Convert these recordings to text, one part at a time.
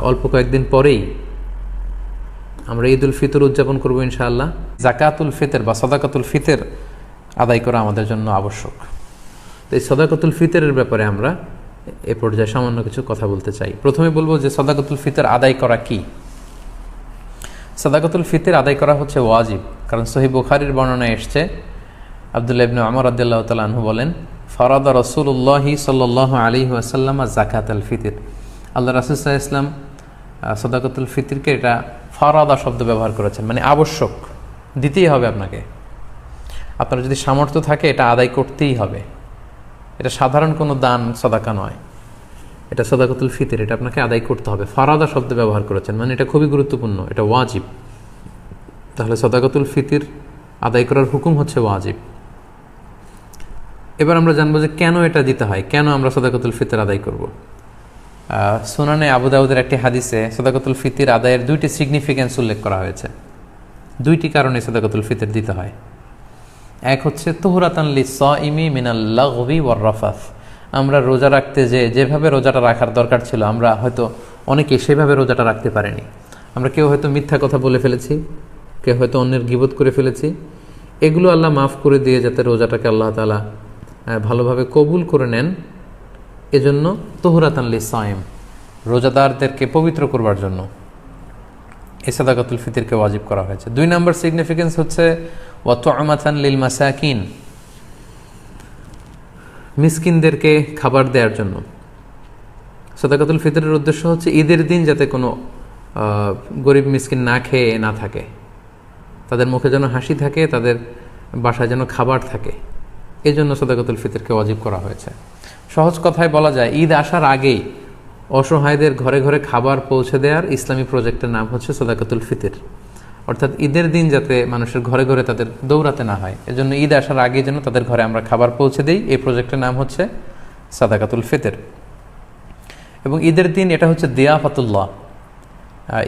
অল্প কয়েকদিন পরেই আমরা ঈদুল ফিতর উদযাপন করবো ইনশাআল্লাহ। জাকাতুল ফিতর বা সাদাকাতুল ফিতর আদায় করা আমাদের জন্য আবশ্যক। তো এই সাদাকাতুল ফিতরের ব্যাপারে আমরা এ পর্যায়ে সামান্য কিছু কথা বলতে চাই। প্রথমে বলবো যে সাদাকাতুল ফিতর আদায় করা কি। সাদাকাতুল ফিতর আদায় করা হচ্ছে ওয়াজিব, কারণ সহিহ বুখারীর বর্ণনায় এসছে, আব্দুল্লাহ ইবনে উমর রাদিয়াল্লাহু তাআলা আনহু বলেন, ফারাদা রাসূলুল্লাহি সাল্লাল্লাহু আলাইহি ওয়াসাল্লাম যাকাতুল ফিতর। আল্লাহ রাসূল সাল্লাল্লাহু আলাইহি ওয়াসাল্লাম সাদাকাতুল ফিতরকে এটা ফারাদা শব্দ ব্যবহার করেছেন, মানে আবশ্যক, দিতেই হবে আপনাকে। আপনার যদি সামর্থ্য থাকে এটা আদায় করতেই হবে। এটা সাধারণ কোনো দান সাদাকা নয়, এটা সাদাকাতুল ফিতর, এটা আপনাকে আদায় করতে হবে। ফারাদা শব্দ ব্যবহার করেছেন, মানে এটা খুবই গুরুত্বপূর্ণ, এটা ওয়াজিব। তাহলে সাদাকাতুল ফিতর আদায় করার হুকুম হচ্ছে ওয়াজিব। এবার আমরা জানবো যে কেন এটা দিতে হয়, কেন আমরা সাদাকাতুল ফিতর আদায় করব। সুনানে আবু দাউদের একটি হাদিসে সাদাকাতুল ফিতর আদায়ের দুইটি সিগনিফিক্যান্স উল্লেখ করা হয়েছে। দুইটি কারণে সাদাকাতুল ফিতর দিতে হয়। এক হচ্ছে তুহরাতান লিস-সাইমি মিনাল লাগবি ওয়ার রাফাস। আমরা রোজা রাখতে যেভাবে রোজাটা রাখার দরকার ছিল, আমরা হয়তো অনেকে সেভাবে রোজাটা রাখতে পারিনি। আমরা কেউ হয়তো মিথ্যা কথা বলে ফেলেছি, কেউ হয়তো অন্যের গীবত করে ফেলেছি। এগুলো আল্লাহ মাফ করে দিয়ে যাতে রোজাটাকে আল্লাহ তাআলা ভালোভাবে কবুল করে নেন, এজন্য তুহরাতান লিস-সাইম, রোজাদারদেরকে পবিত্র করবার জন্য এই সাদাকাতুল ফিতরকে ওয়াজিব করা হয়েছে। দুই নম্বর সিগনিফিকেন্স হচ্ছে ওয়া তু'মাতান লিল মাসাকিন, মিসকিনদেরকে খাবার দেওয়ার জন্য। সাদাকাতুল ফিতরের উদ্দেশ্য হচ্ছে ঈদের দিন যাতে কোনো গরিব মিসকিন না খেয়ে না থাকে, তাদের মুখে যেন হাসি থাকে, তাদের বাসায় যেন খাবার থাকে, এই জন্য সাদাকাতুল ফিতরকে ওয়াজিব করা হয়েছে। সহজ কথায় বলা যায়, ঈদ আসার আগেই অসহায়দের ঘরে ঘরে খাবার পৌঁছে দেওয়ার ইসলামী প্রজেক্টের নাম হচ্ছে সাদাকাতুল ফিতর। অর্থাৎ ঈদের দিন যাতে মানুষের ঘরে ঘরে তাদের দৌড়াতে না হয়, এজন্য ঈদ আসার আগে যেন তাদের ঘরে আমরা খাবার পৌঁছে দিই, এই প্রজেক্টের নাম হচ্ছে সাদাকাতুল ফিতর। এবং ঈদের দিন এটা হচ্ছে দিয়াফাতুল্লাহ,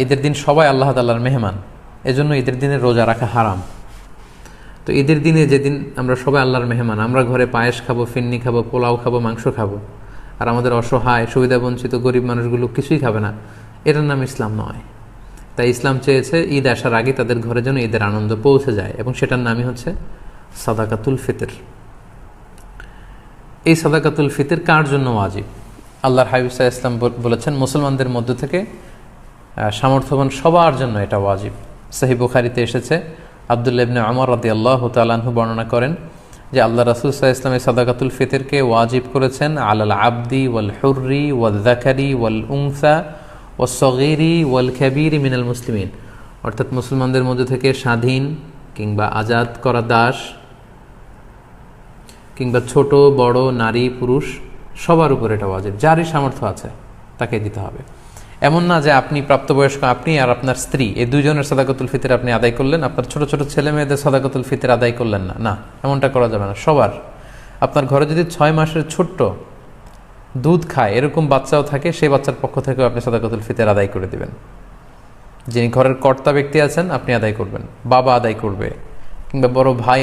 ঈদের দিন সবাই আল্লাহ তাআলার মেহমান, এজন্য ঈদের দিনে রোজা রাখা হারাম। তো ঈদের দিনে যেদিন আমরা সবাই আল্লাহর মেহমান, আমরা ঘরে পায়েস খাবো, ফিন্নি খাবো, পোলাও খাবো, মাংস খাবো, আর আমাদের অসহায় সুবিধাবঞ্চিত গরিব মানুষগুলো কিছুই খাবে না, এটার নাম ইসলাম নয়। তাই ইসলাম চেয়েছে ঈদ আসার আগে তাদের ঘরে যেন ঈদের আনন্দ পৌঁছে যায়, এবং সেটার নামই হচ্ছে সাদাকাতুল ফিতর। এই সাদাকাতুল ফিতর কার জন্য ওয়াজিব? আল্লাহর হাবিব সাল্লাল্লাহু আলাইহি ওয়াসাল্লাম বলেছেন, মুসলমানদের মধ্য থেকে সামর্থ্যবান সবার জন্য এটা ওয়াজিব। সহিহ বুখারীতে এসেছে, আব্দুল্লাহ ইবনে উমর রাদিয়াল্লাহু তাআলা আনহু বর্ণনা করেন যে আল্লাহ রাসূল সাল্লাল্লাহু আলাইহি ওয়াসাল্লাম সাদাকাতুল ফিতরকে ওয়াজিব করেছেন আলাল আবদি ওয়াল হুররি ওয়াল যাকারি ওয়াল উনসা ওয়াস সগীরি ওয়াল কাবীরি মিনাল মুসলিমিন। অর্থাৎ মুসলমানদের মধ্যে থেকে স্বাধীন কিংবা আজাদ করা দাস কিংবা ছোট বড় নারী পুরুষ সবার উপর এটা ওয়াজিব, যারই সামর্থ্য আছে তাকে দিতে হবে। এমন না যে আপনি প্রাপ্তবয়স্ক, আপনি আর আপনার স্ত্রী, এই দুইজনের সাদাকাতুল ফিতর আপনি আদায় করলেন, আপনার ছোট ছোট ছেলে মেয়েদের সাদাকাতুল ফিতর আদায় করলেন না, না, এমনটা করা যাবে না। সবার, আপনার ঘরে যদি 6 মাসের ছোট্ট দুধ খায় এরকম বাচ্চাও থাকে, সেই বাচ্চার পক্ষ থেকেও আপনি সাদাকাতুল ফিতর আদায় করে দিবেন। যিনি ঘরের কর্তা ব্যক্তি আছেন আপনি আদায় করবেন, বাবা আদায় করবে, কিংবা বড় ভাই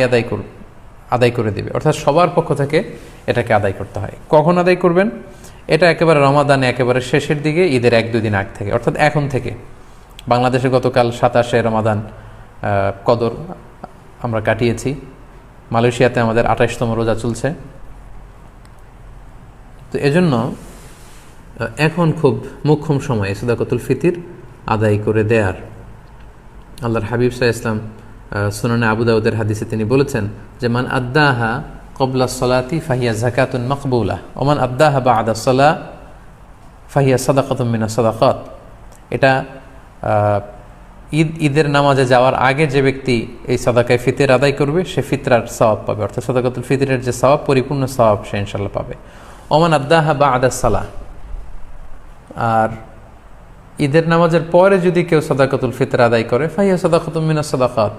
আদায় করে দিবে। অর্থাৎ সবার পক্ষ থেকে এটাকে আদায় করতে হয়। কখন আদায় করবেন? এটা একেবারে রমাদানে একেবারে শেষের দিকে, ঈদের 1-2 দিন আগ থেকে, অর্থাৎ এখন থেকে। বাংলাদেশে গতকাল 27শে রমাদান কদর আমরা কাটিয়েছি, মালয়েশিয়াতে আমাদের 28তম রোজা চলছে। তো এজন্য এখন খুব মোক্ষম সময় সাদাকাতুল ফিতর আদায় করে দেয়ার। আল্লাহর হাবিব সাল্লাল্লাহু আলাইহি ওয়াসাল্লাম সুনানে আবু দাউদের হাদিসে তিনি বলেছেন যে মান আদ্দাহা ক্বাবলা সলাতি ফাহিয়া যাকাতুন মাকবুলা ওয়া মান আদ্দাহা বা'দা সলা ফাহিয়া সাদাকাতুম মিনাস সাদাকাত। এটা ঈদের নামাজে যাওয়ার আগে যে ব্যক্তি এই সাদাকায়ে ফিতর আদায় করবে সে ফিতরার সওয়াব পাবে, অর্থাৎ সাদাকাতুল ফিতরের যে সওয়াব, পরিপূর্ণ সওয়াব সে ইনশাআল্লাহ পাবে। ওয়া মান আদ্দাহা বা'দা সালাহ, আর ঈদের নামাজের পরে যদি কেউ সাদাকাতুল ফিতর আদায় করে ফাহিয়া সাদাকাতুম মিনাস সাদাকাত,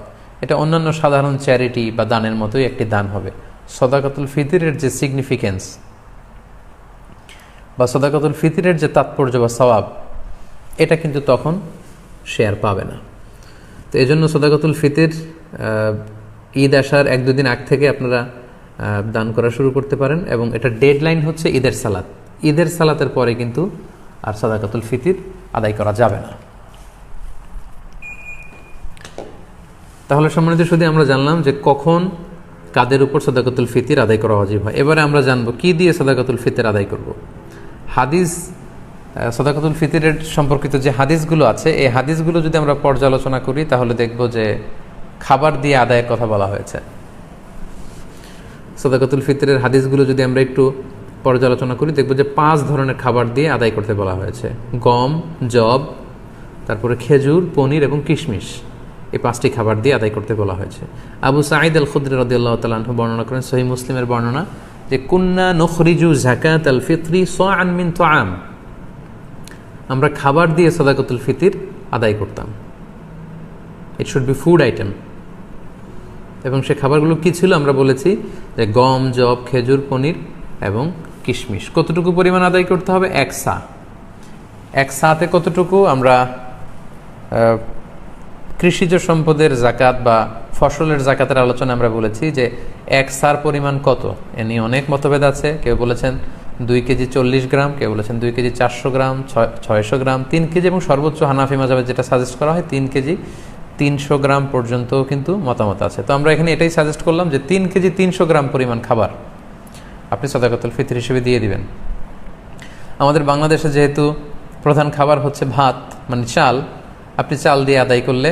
এটা অন্যান্য সাধারণ চ্যারিটি বা দানের মতোই একটি দান হবে। সাদাকাতুল ফিতরের যে সিগনিফিকেন্স বা সাদাকাতুল ফিতরের যে তাৎপর্য বা সওয়াব, এটা কিন্তু তখন সে আর পাবে না। তো এই জন্য সাদাকাতুল ফিতর ঈদ আসার 1-2 দিন আগ থেকে আপনারা দান করা শুরু করতে পারেন, এবং এটা ডেডলাইন হচ্ছে ঈদের সালাত। ঈদের সালাতের পরে কিন্তু আর সাদাকাতুল ফিতর আদায় করা যাবে না। তাহলে সম্মানিত শুধু আমরা জানলাম যে কখন কাদের উপর সাদাকাতুল ফিতর আদায় করা ওয়াজিব হয়। এবারে আমরা জানবো কি দিয়ে সাদাকাতুল ফিতর আদায় করব। হাদিস সাদাকাতুল ফিতরের সম্পর্কিত যে হাদিসগুলো আছে, এই হাদিসগুলো যদি আমরা পর্যালোচনা করি তাহলে দেখব যে খাবার দিয়ে আদায়ের কথা বলা হয়েছে। সাদাকাতুল ফিতরের হাদিসগুলো যদি আমরা একটু পর্যালোচনা করি দেখব যে 5 ধরনের খাবার দিয়ে আদায় করতে বলা হয়েছে। গম, যব, তারপরে খেজুর, পনির এবং কিশমিশ, এই 5টি খাবার দিয়ে আদায় করতে বলা হয়েছে। আবু সাঈদ আল খুদরি রাদিয়াল্লাহু তাআলা আনহু বর্ণনা করেন, সহিহ মুসলিমের বর্ণনা, যে কুন্না নুখরিজু যাকাতাল ফিতরি সাআন মিন তুআম, আমরা খাবার দিয়ে সাদাকাতুল ফিতর আদায় করতাম। It should be food item. এবং সে খাবারগুলো কি ছিল আমরা বলেছি যে গম, যব, খেজুর, পনির এবং কিশমিশ। কতটুকু পরিমাণ আদায় করতে হবে? 1 সা। 1 সাতে কতটুকু? আমরা কৃষিজ সম্পদের জাকাত বা ফসলের জাকাতের আলোচনা আমরা বলেছি যে 1 সার পরিমাণ কত, এ নিয়ে অনেক মতভেদ আছে। কেউ বলেছেন 2 কেজি 40 গ্রাম, কেউ বলেছেন 2 কেজি 400 গ্রাম, 600 গ্রাম, 3 কেজি, এবং সর্বোচ্চ হানাফি মাযহাবে যেটা সাজেস্ট করা হয় 3 কেজি 300 গ্রাম পর্যন্ত কিন্তু মতামত আছে। তো আমরা এখানে এটাই সাজেস্ট করলাম যে 3 কেজি 300 গ্রাম পরিমাণ খাবার আপনি সাদাকাতুল ফিতর হিসেবে দিয়ে দিবেন। আমাদের বাংলাদেশে যেহেতু প্রধান খাবার হচ্ছে ভাত, মানে চাল, আপনি চাল দিয়ে আদায় করলে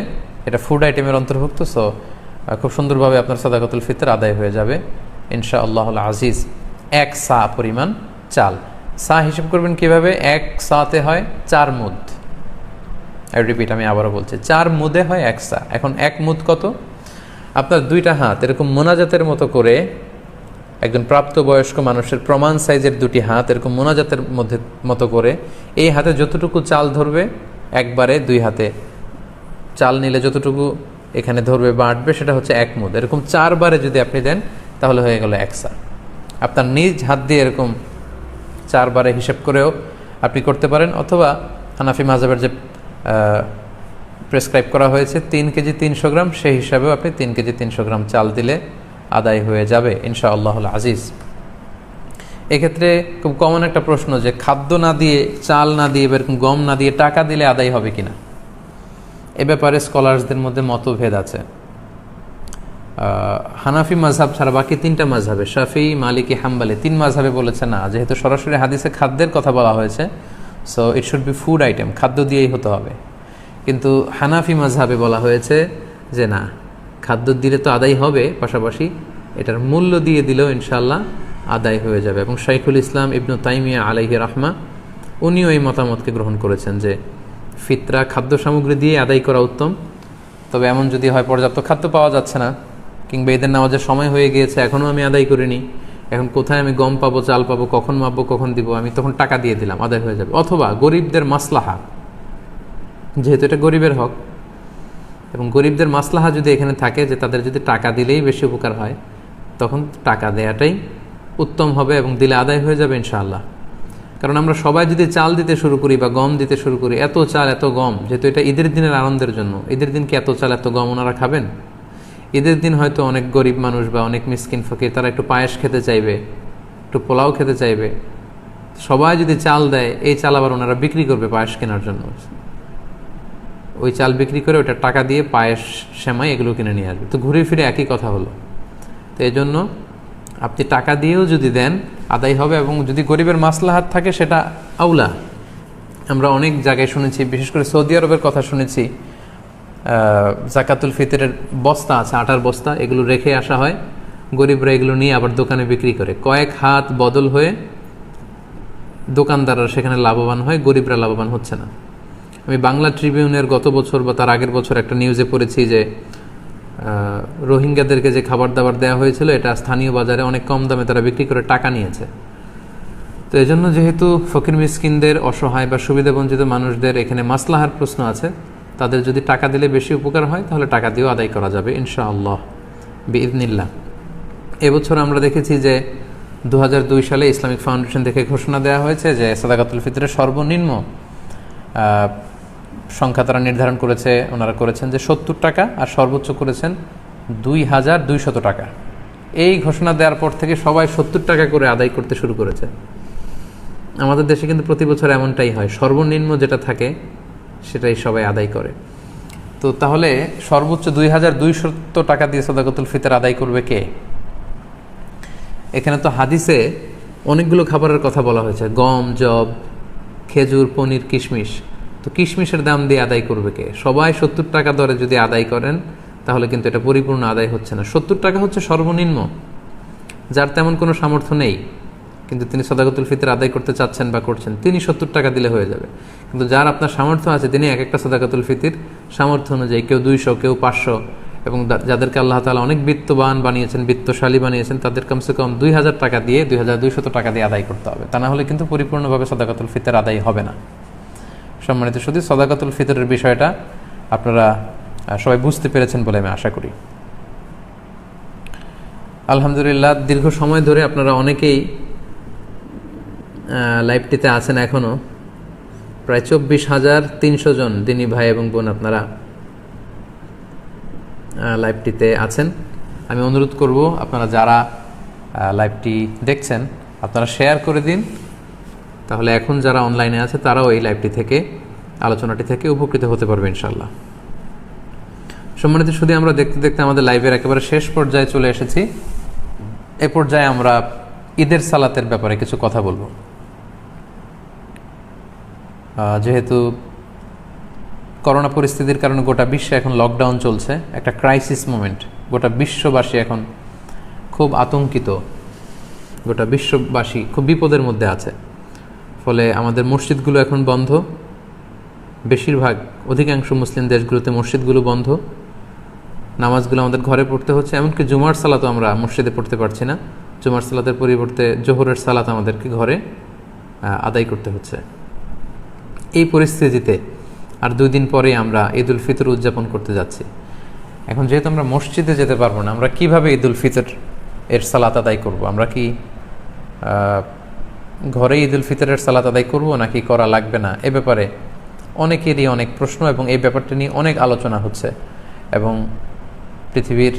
এটা ফুড আইটেমের অন্তর্ভুক্ত। সো খুব সুন্দরভাবে আপনার সাদাকাতুল ফিতর আদায় হয়ে যাবে ইনশাআল্লাহুল আজিজ। 1 সা পরিমাণ চাল। সা হিসেব করবেন কিভাবে? 1 সাতে হয় 4 মুদ। রিপিট, আমি আবারও বলছি, 4 মুদে হয় 1 সা। এখন 1 মুদ কত? আপনার 2টা হাত এরকম মোনাজাতের মতো করে, একজন প্রাপ্তবয়স্ক মানুষের প্রমাণ সাইজের 2টি হাত এরকম মোনাজাতের মতো করে, এই হাতে যতটুকু চাল ধরবে, একবারে 2 হাতে চাল নিলে যতটুকু এখানে ধরবে বা আঁটবে সেটা হচ্ছে 1 মুদ। এরকম 4 বারে যদি আপনি দেন তাহলে হয়ে গেল 1 সা। আপনার নিজ হাত দিয়ে এরকম 4 বারে হিসেব করেও আপনি করতে পারেন, অথবা হানাফি মাযহাবের যে প্রেসক্রাইব করা হয়েছে 3 কেজি 300 গ্রাম, সেই হিসাবেও আপনি 3 কেজি 300 গ্রাম চাল দিলে আদায় হয়ে যাবে ইনশাআল্লাহুল আজিজ। এক্ষেত্রে খুব কমন একটা প্রশ্ন যে খাদ্য না দিয়ে, চাল না দিয়ে, এরকম গম না দিয়ে টাকা দিলে আদায় হবে কিনা। এ ব্যাপারে স্কলার্সদের মধ্যে মতভেদ আছে। হানাফি মাযহাব ছাড়া বাকি 3টা মাযহাবে, শাফিঈ, মালিকি, হাম্বলি, 3 মাযহাবে বলেছে না, যেহেতু সরাসরি হাদিসে খাদ্যের কথা বলা হয়েছে, so it should be food item, খাদ্য দিয়েই হতে হবে। কিন্তু হানাফি মাযহাবে বলা হয়েছে যে না, খাদ্য দিলে তো আদায় হবে, পাশাপাশি এটার মূল্য দিয়ে দিলেও ইনশাআল্লাহ আদায় হয়ে যাবে। এবং শাইখুল ইসলাম ইবনু তাইমিয়া আলাইহি রাহমা উনিও এই মতামতকে গ্রহণ করেছেন যে ফিতরা খাদ্য সামগ্রী দিয়ে আদায় করা উত্তম। তবে এমন যদি হয় পর্যাপ্ত খাদ্য পাওয়া যাচ্ছে না, কিংবা ঈদের নামাজের সময় হয়ে গিয়েছে, এখনও আমি আদায় করিনি, এখন কোথায় আমি গম পাবো, চাল পাবো, কখন মাপবো, কখন দিব, আমি তখন টাকা দিয়ে দিলাম, আদায় হয়ে যাবে। অথবা গরিবদের মাসলাহা, যেহেতু এটা গরিবের হক, এবং গরিবদের মাসলাহা যদি এখানে থাকে যে তাদের যদি টাকা দিলেই বেশি উপকার হয়, তখন টাকা দেয়াটাই উত্তম হবে এবং দিলে আদায় হয়ে যাবে ইনশাআল্লাহ। কারণ আমরা সবাই যদি চাল দিতে শুরু করি বা গম দিতে শুরু করি, এত চাল এত গম, যেহেতু এটা ঈদের দিনের আনন্দের জন্য, ঈদের দিন কি এত চাল এত গম ওনারা খাবেন? ঈদের দিন হয়তো অনেক গরিব মানুষ বা অনেক মিসকিন ফকির তারা একটু পায়েস খেতে চাইবে, একটু পোলাও খেতে চাইবে। সবাই যদি চাল দেয়, এই চাল আবার ওনারা বিক্রি করবে পায়েস কেনার জন্য, ওই চাল বিক্রি করে ওটা টাকা দিয়ে পায়েস, সেমাই এগুলো কিনে নিয়ে আসবে। তো ঘুরে ফিরে একই কথা হলো। তো এই জন্য আপনি টাকা দিয়েও যদি দেন আদায় হবে, এবং যদি গরিবের মাসলাহাত থাকে সেটা আউলা। আমরা অনেক জায়গায় শুনেছি, বিশেষ করে সৌদি আরবের কথা শুনেছি, জাকাতুল ফিতরের বস্তা আছে, আটার বস্তা, এগুলো রেখে আসা হয়, গরিবরা এগুলো নিয়ে আবার দোকানে বিক্রি করে, কয়েক হাত বদল হয়ে দোকানদাররা সেখানে লাভবান হয়, গরিবরা লাভবান হচ্ছে না। আমি বাংলা ট্রিবিউনের গত বছর বা তার আগের বছর একটা নিউজে পড়েছি যে রোহিঙ্গাদেরকে যে খাবার দাবার দেওয়া হয়েছিল, এটা স্থানীয় বাজারে অনেক কম দামে তারা বিক্রি করে টাকা নিয়েছে। তো এই জন্য যেহেতু ফকির মিসকিনদের, অসহায় বা সুবিধাবঞ্চিত মানুষদের এখানে মাসলাহার প্রশ্ন আছে, তাদের যদি টাকা দিলে বেশি উপকার হয় তাহলে টাকা দিয়েও আদায় করা যাবে ইনশাআল্লাহ বিইذনিল্লাহ। এবছর আমরা দেখেছি যে 2002 সালে ইসলামিক ফাউন্ডেশন থেকে ঘোষণা দেওয়া হয়েছে যে সাদাকাতুল ফিতরের সর্বনিম্ন সংখ্যা তারা নির্ধারণ করেছে, ওনারা করেছেন যে 70 টাকা, আর সর্বোচ্চ করেছেন 2200 টাকা। এই ঘোষণা দেওয়ার পর থেকে সবাই 70 টাকা করে আদায় করতে শুরু করেছে। আমাদের দেশে কিন্তু প্রতি বছর এমনটাই হয়, সর্বনিম্ন যেটা থাকে সেটাই সবাই আদায় করে। তো তাহলে সর্বোচ্চ 2200 টাকা দিয়ে সাদাকাতুল ফিতর আদায় করবে কে? এখানে তো হাদিসে অনেকগুলো খাবারের কথা বলা হয়েছে, গম, জব, খেজুর, পনির, কিশমিশ। তো কিশমিশের দাম দিয়ে আদায় করবে কে? সবাই 70 টাকা দরে যদি আদায় করেন তাহলে কিন্তু এটা পরিপূর্ণ আদায় হচ্ছে না। 70 টাকা হচ্ছে সর্বনিম্ন। যার তেমন কোনো সামর্থ্য নেই কিন্তু তিনি সাদাকাতুল ফিতর আদায় করতে চাচ্ছেন বা করছেন, তিনি 70 টাকা দিলে হয়ে যাবে। কিন্তু যার আপনার সামর্থ্য আছে তিনি এক একটা সাদাকাতুল ফিতর সামর্থ্য অনুযায়ী, কেউ 200, কেউ 500, এবং যাদেরকে আল্লাহ তাআলা অনেক বিত্তবান বানিয়েছেন, বিত্তশালী বানিয়েছেন, তাদের কমসে কম 2000 টাকা দিয়ে, 2200 টাকা দিয়ে আদায় করতে হবে। তা না হলে কিন্তু পরিপূর্ণভাবে সাদাকাতুল ফিতর আদায় হবে না। সম্মানিত শুধু সাদাকাতুল ফিতরের বিষয়টা আপনারা সবাই বুঝতে পেরেছেন বলে আমি আশা করি। আলহামদুলিল্লাহ, দীর্ঘ সময় ধরে আপনারা অনেকেই লাইভটিতে আছেন, এখনও প্রায় 24,300 জন দিনী ভাই এবং বোন আপনারা লাইভটিতে আছেন। আমি অনুরোধ করব আপনারা যারা লাইভটি দেখছেন আপনারা শেয়ার করে দিন, তাহলে এখন যারা অনলাইনে আছে তারাও এই লাইভটি থেকে, আলোচনাটি থেকে উপকৃত হতে পারবে ইনশাআল্লাহ। সম্মানিত শুধু আমরা দেখতে দেখতে আমাদের লাইভের একেবারে শেষ পর্যায়ে চলে এসেছি। এ পর্যায়ে আমরা ঈদের সালাতের ব্যাপারে কিছু কথা বলবো। যেহেতু করোনা পরিস্থিতির কারণে গোটা বিশ্বে এখন লকডাউন চলছে, একটা ক্রাইসিস মোমেন্ট, গোটা বিশ্ববাসী এখন খুব আতঙ্কিত, গোটা বিশ্ববাসী খুব বিপদের মধ্যে আছে। ফলে আমাদের মসজিদগুলো এখন বন্ধ, বেশিরভাগ অধিকাংশ মুসলিম দেশগুলোতে মসজিদগুলো বন্ধ, নামাজগুলো আমাদের ঘরে পড়তে হচ্ছে। এমনকি জুমার সালাতও আমরা মসজিদে পড়তে পারছি না, জুমার সালাতের পরিবর্তে জোহরের সালাত আমাদেরকে ঘরে আদায় করতে হচ্ছে। এই পরিস্থিতিতে আর 2 দিন পরে আমরা ঈদ উল ফিতর উদযাপন করতে যাচ্ছি। এখন যেহেতু আমরা মসজিদে যেতে পারবো না, আমরা কিভাবে ঈদ উল ফিতর এর সালাত আদায় করব? আমরা কি ঘরে ঈদ উল ফিতরের সালাত আদায় করব নাকি করা লাগবে না? এ ব্যাপারে অনেকেরই অনেক প্রশ্ন এবং এই ব্যাপারটা নিয়ে অনেক আলোচনা হচ্ছে। এবং পৃথিবীর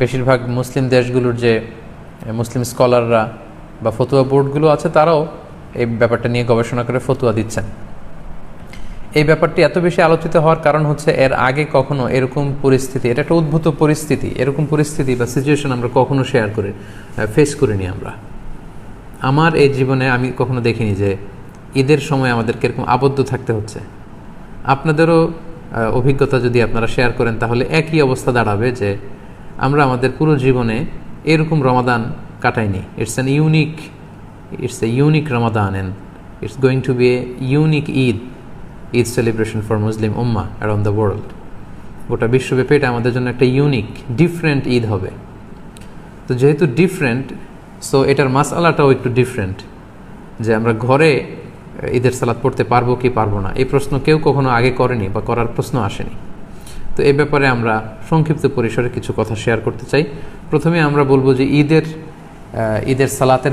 বেশিরভাগ মুসলিম দেশগুলোর যে মুসলিম স্কলাররা বা ফতুয়া বোর্ডগুলো আছে তারাও এই ব্যাপারটা নিয়ে গবেষণা করে ফতুয়া দিচ্ছেন। এই ব্যাপারটি এত বেশি আলোচিত হওয়ার কারণ হচ্ছে এর আগে কখনো এরকম পরিস্থিতি, এটা একটা উদ্ভূত পরিস্থিতি, এরকম পরিস্থিতি বা সিচুয়েশন আমরা কখনো ফেস করিনি। আমার এই জীবনে আমি কখনো দেখিনি যে ঈদের সময় আমাদেরকে এরকম আবদ্ধ থাকতে হচ্ছে। আপনাদেরও অভিজ্ঞতা যদি আপনারা শেয়ার করেন তাহলে একই অবস্থা দাঁড়াবে যে আমরা আমাদের পুরো জীবনে এরকম রমাদান কাটাইনি। It's a unique Ramadan and it's going to be a unique Eid celebration for Muslim উম্মাহ অ্যারাউন্ড দ্য ওয়ার্ল্ড। গোটা বিশ্বব্যাপী এটা আমাদের জন্য একটা ইউনিক ডিফারেন্ট ঈদ হবে। তো যেহেতু ডিফারেন্ট, সো এটার মাসআলাটাও একটু ডিফারেন্ট, যে আমরা ঘরে ঈদের সালাত পড়তে পারবো কি পারবো না, এই প্রশ্ন কেউ কখনো আগে করেনি বা করার প্রশ্ন আসেনি। তো এই ব্যাপারে আমরা সংক্ষিপ্ত পরিসরে কিছু কথা শেয়ার করতে চাই। প্রথমে আমরা বলবো যে ঈদের সালাতের